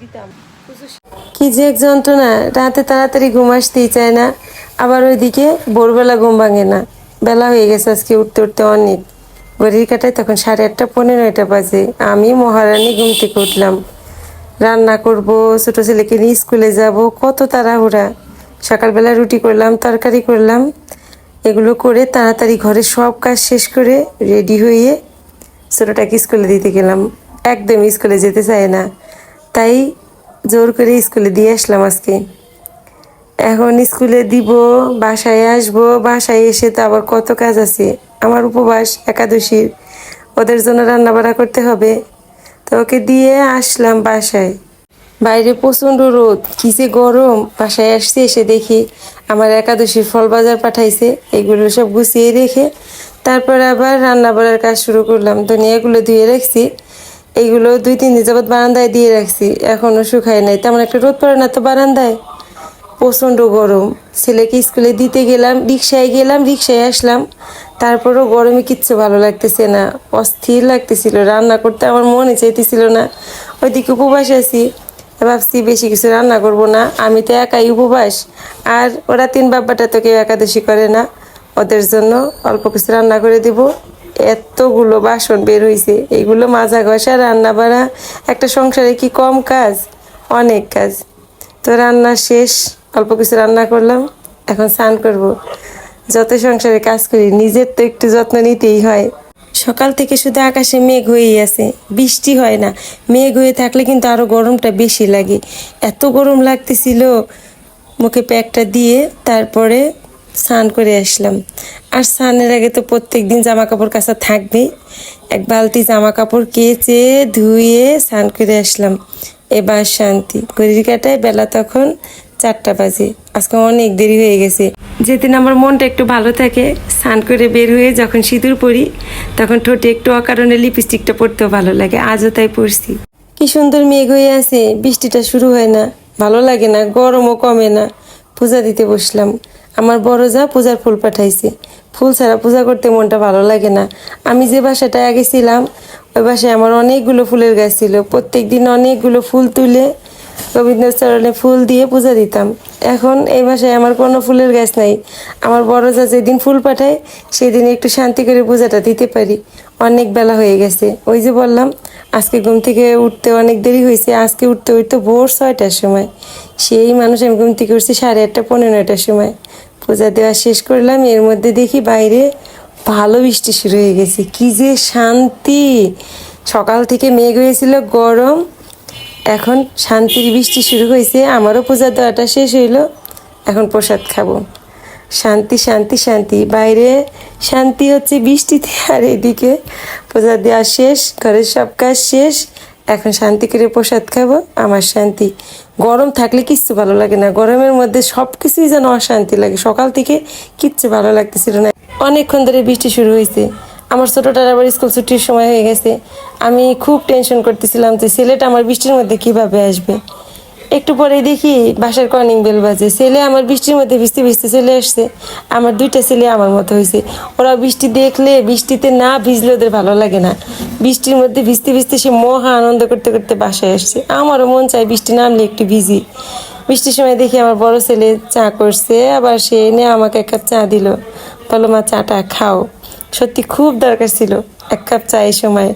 দিতাম। কি যে এক যন্ত্রণা, রাতে তাড়াতাড়ি ঘুম আসতেই চায় না, আবার ওইদিকে ভোরবেলা ঘুম ভাঙে না। বেলা হয়ে গেছে আজকে উঠতে উঠতে অনেক, ঘড়ির কাটায় তখন 8:30-9:30 বাজে। আমি মহারানী ঘুম থেকে উঠলাম, রান্না করব, ছোট ছেলেকে নিয়ে স্কুলে যাব, কত তাড়াহুড়া। সকালবেলা রুটি করলাম, তরকারি করলাম, এগুলো করে তাড়াতাড়ি ঘরের সব কাজ শেষ করে রেডি হয়ে ছোটোটাকে স্কুলে দিতে গেলাম। একদম স্কুলে যেতে চায় না, তাই জোর করে স্কুলে দিয়ে আসলাম আজকে। এখন স্কুলে দিব, বাসায় আসবো, বাসায় এসে তো আবার কত কাজ আছে। আমার উপবাস একাদশীর, ওদের জন্য রান্না বাড়া করতে হবে। তো ওকে দিয়ে আসলাম বাসায়। বাইরে প্রচণ্ড রোদ, কি যে গরম। বাসায় আসছি, এসে দেখি আমার একাদশীর ফল বাজার পাঠাইছে, এগুলো সব গুছিয়ে রেখে তারপর আবার রান্না বাড়ার কাজ শুরু করলাম। ধনিয়াগুলো ধুয়ে রাখছি, এইগুলো 2-3 দিন যাবৎ বারান্দায় দিয়ে রাখছি, এখনও শুকায় নাই। তেমন একটা রোদ পড়ে না তো বারান্দায়, প্রচণ্ড গরম। ছেলেকে স্কুলে দিতে গেলাম, রিক্সায় গেলাম, রিক্সায় আসলাম, তারপরও গরমে কিচ্ছু ভালো লাগতেছে না, অস্থির লাগতেছিল। রান্না করতে আমার মনে চাইতেছিল না। ওইদিকে উপবাস আছি, ভাবছি বেশি কিছু রান্না করব না, আমি তো একাই উপবাস। আর ওরা 3 বাব্বাটা তো কেউ একাদশী করে না, ওদের জন্য অল্প কিছু রান্না করে দিব। এতগুলো বাসন বের হয়েছে, এইগুলো মাজা ঘষা রান্না বাড়া, একটা সংসারে কি কম কাজ? অনেক কাজ। তো রান্না শেষ, অল্প কিছু রান্না করলাম, এখন স্নান করব। যত সংসারে কাজ করি নিজের তো একটু যত্ন নিতেই হয়। সকাল থেকে শুধু আকাশে মেঘ হয়েই আছে, বৃষ্টি হয় না। মেঘ হয়ে থাকলে কিন্তু আরও গরমটা বেশি লাগে। এত গরম লাগতেছিল, মুখে প্যাকটা দিয়ে তারপরে স্নান করে আসলাম। আর স্নানের আগে তো প্রত্যেক দিন জামা কাপড় কাচা থাকবেই। এক বালতি জামা কাপড় কেচে ধুয়ে স্নান করে আসলাম। এবার শান্তি। ঘড়ির কাঁটায় বেলা তখন 4টা বাজে। আজকে অনেক দেরি হয়ে গেছে। যেদিন আমার মনটা একটু ভালো থাকে, স্নান করে বের হয়ে যখন সিঁদুর পরি, তখন ঠোঁটে একটু অকারণে লিপস্টিকটা পরতেও ভালো লাগে। আজও তাই পরছি। কি সুন্দর মেঘ হয়ে আছে, বৃষ্টিটা শুরু হয় না, ভালো লাগে না, গরমও কমে না। পূজা দিতে বসলাম। আমার বড় যা পূজার ফুল পাঠাইছে, ফুল ছাড়া পূজা করতে মনটা ভালো লাগে না। আমি যে বাসাটায় আগে ছিলাম, ওই বাসায় আমার অনেকগুলো ফুলের গাছ ছিল। প্রত্যেক দিন অনেকগুলো ফুল তুলে রবীন্দ্রচরণে ফুল দিয়ে পূজা দিতাম। এখন এই বাসায় আমার কোনো ফুলের গাছ নাই। আমার বড় যা যেদিন ফুল পাঠায়, সেদিন একটু শান্তি করে পূজাটা দিতে পারি। অনেক বেলা হয়ে গেছে, ওই যে বললাম আজকে ঘুম থেকে উঠতে অনেক দেরি হয়েছে। আজকে উঠতে উঠতে ভোর 6টার সময়, সেই মানুষ আমি ঘুম থেকে উঠছি 8:30-9:30 সময়। পূজা দেওয়া শেষ করলাম, এর মধ্যে দেখি বাইরে ভালো বৃষ্টি শুরু হয়ে গেছে। কি যে শান্তি! সকাল থেকে মেঘ হয়েছিল, গরম, এখন শান্তির বৃষ্টি শুরু হয়েছে। আমারও পূজা দেওয়াটা শেষ হইল, এখন প্রসাদ খাবো। শান্তি শান্তি শান্তি, বাইরে শান্তি হচ্ছে বৃষ্টিতে, আর এদিকে পূজা দেওয়া শেষ, ঘরের সব কাজ শেষ, এখন শান্তি করে প্রসাদ খাবো। আমার শান্তি। গরম থাকলে কিচ্ছু ভালো লাগে না, গরমের মধ্যে সব কিছুই যেন অশান্তি লাগে। সকাল থেকে কিচ্ছু ভালো লাগতেছিল না। অনেকক্ষণ ধরে বৃষ্টি শুরু হয়েছে। আমার ছোটোটার আবার স্কুল ছুটির সময় হয়ে গেছে। আমি খুব টেনশন করতেছিলাম যে ছেলেটা আমার বৃষ্টির মধ্যে কিভাবে আসবে। একটু পরে দেখি বাসার কলিং বেল বাজে, ছেলে আমার বৃষ্টির মধ্যে ভিজতে ভিজতে চলে আসছে। আমার 2টা ছেলে আমার মতো হয়েছে। ওরা বৃষ্টি দেখলে, বৃষ্টিতে না ভিজলে ওদের ভালো লাগে না। বৃষ্টির মধ্যে ভিজতে ভিজতে সে মহা আনন্দ করতে করতে বাসায় আসছে। আমারও মন চায় বৃষ্টি নামলে একটু ভিজি। বৃষ্টির সময় দেখি আমার বড় ছেলে চা করছে, আবার সে এনে আমাকে 1 কাপ চা দিল, বলো মা চাটা খাও। সত্যি খুব দরকার ছিল 1 কাপ চা। এই সময়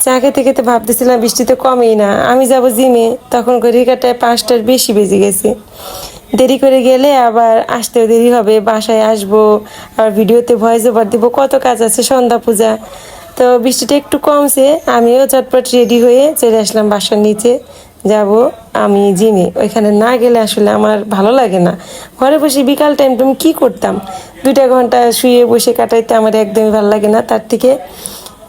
চা খেতে খেতে ভাবতেছিলাম বৃষ্টি তো কমেই না, আমি যাব জিমে। তখন ঘড়ির কাঁটায় 5টার বেশি বেজে গেছে। দেরি করে গেলে আবার আসতেও দেরি হবে, বাসায় আসবো, আর ভিডিওতে ভয়েস ওভার দিব, কত কাজ আছে, সন্ধ্যা পূজা। তো বৃষ্টিটা একটু কমছে, আমিও চটপট রেডি হয়ে চলে আসলাম বাসার নিচে। যাব আমি জিমে। ওইখানে না গেলে আসলে আমার ভালো লাগে না। ঘরে বসে বিকাল টাইম তুমি কী করতাম, 2টা ঘন্টা শুয়ে বসে কাটাইতে আমার একদমই ভালো লাগে না। তার থেকে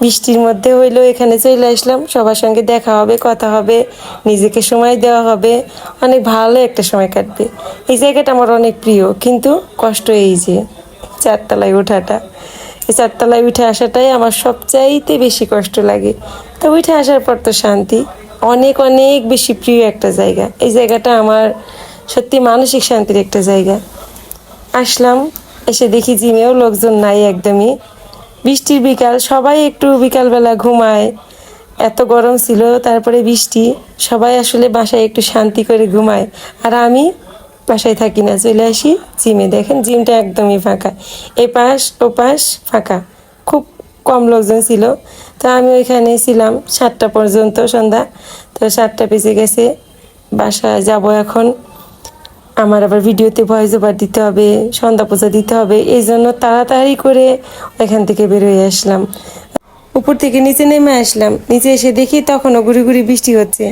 বৃষ্টির মধ্যে হইলেও এখানে চলে আসলাম, সবার সঙ্গে দেখা হবে, কথা হবে, নিজেকে সময় দেওয়া হবে, অনেক ভালো একটা সময় কাটবে। এই জায়গাটা আমার অনেক প্রিয়, কিন্তু কষ্ট এই যে 4তলায় ওঠাটা। এই 4তলায় উঠে আসাটাই আমার সবচাইতে বেশি কষ্ট লাগে। তো উঠে আসার পর তো শান্তি, অনেক অনেক বেশি প্রিয় একটা জায়গা। এই জায়গাটা আমার সত্যি মানসিক শান্তির একটা জায়গা। আসলাম, এসে দেখি জিমেও লোকজন নাই একদমই। বৃষ্টির বিকাল, সবাই একটু বিকালবেলা ঘুমায়, এত গরম ছিল, তারপরে বৃষ্টি, সবাই আসলে বাসায় একটু শান্তি করে ঘুমায়, আর আমি বাসায় থাকি না, চলে আসি জিমে। দেখেন জিমটা একদমই ফাঁকা, এপাশ ওপাশ ফাঁকা, খুব কম লোকজন ছিল। তো আমি ওইখানে ছিলাম 7টা পর্যন্ত সন্ধ্যা। তো 7টা বেজে গেছে, বাসায় যাব এখন। আমার আবার ভিডিওতে ভয়েস ওভার দিতে হবে, সন্ধ্যা পূজা দিতে হবে, এই জন্য তাড়াতাড়ি করে এখান থেকে বের হয়ে আসলাম। উপর থেকে নিচে নেমে আসলাম, নিচে এসে দেখি তখনও গুড়ি গুড়ি বৃষ্টি হচ্ছে।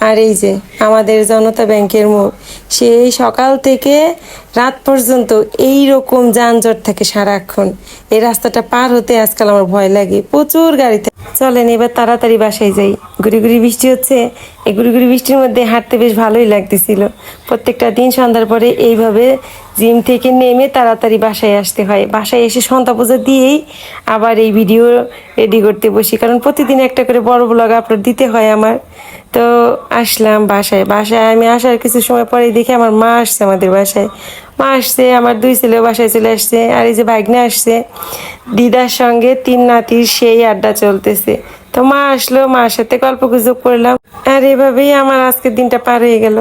আর এই যে আমাদের জনতা ব্যাংকের মোড়, সেই সকাল থেকে রাত পর্যন্ত এই রকম যানজট থাকে সারাক্ষণ। এই রাস্তাটা পার হতে আজকাল আমার ভয় লাগে, প্রচুর গাড়ি থাকে। চলেন এবার তাড়াতাড়ি বাসায় যাই, গুড়ি গুড়ি বৃষ্টি হচ্ছে। এই গুড়ি গুড়ি বৃষ্টির মধ্যে হাঁটতে বেশ ভালোই লাগতেছিল। প্রত্যেকটা দিন সন্ধ্যার পরে এইভাবে জিম থেকে নেমে তাড়াতাড়ি বাসায় আসতে হয়। বাসায় এসে সন্ধ্যা পূজা দিয়েই আবার এই ভিডিও রেডি করতে বসি, কারণ প্রতিদিন একটা করে বড় ব্লগ আপলোড দিতে হয় আমার। তো আসলাম বাসায়। বাসায় আমি আসার কিছু সময় পরে দেখি আমার মা আসছে আমাদের বাসায়। মা আসছে, আমার 2 ছেলেও বাসায় চলে আসছে, আর এই যে ভাগ্নে আসছে, দিদার সঙ্গে 3 নাতির সেই আড্ডা চলতেছে। তো মা আসলো, মার সাথে গল্প গুজব করলাম, আর এভাবেই আমার আজকের দিনটা পার হয়ে গেল।